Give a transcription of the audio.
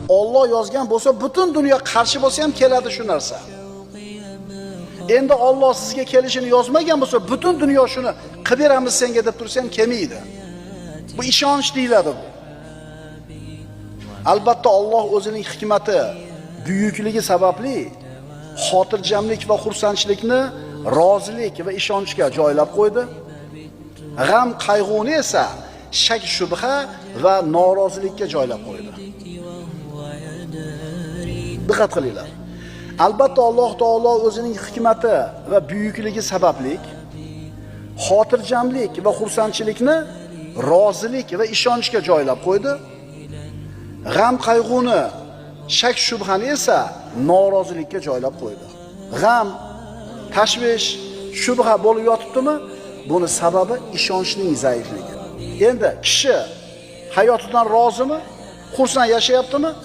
Alloh yozgan bo'lsa, butun dunyo qarshi bo'lsa ham keladi shu narsa. Endi Alloh sizga kelishini yozmagan bo'lsa, butun dunyo shuni qilib beramiz senga deb tursa ham kelmaydi. Bu ishonch deyiladi bu. Albatta Alloh o'zining hikmati, buyukligi sababli xotirjamlik va xursandchilikni rozilik va ishonchga joylab qo'ydi. G'am, qayg'uni esa shak, shubha va norozilikka joylab qo'ydi. Diqqat qilinglar. Albatta Alloh taolo o'zining hikmati va buyukligi sababli xotirjamlik va xursandchilikni rozilik va ishonchga joylab qo'ydi. G'am, qayg'uni, shak, shubhani esa norozilikka joylab qo'ydi. G'am, tashvish, shubha bo'lib yotibdimi? Buni sababi ishonchning zaifligi. Endi kishi hayotidan rozimi? Xursand yashayaptimi?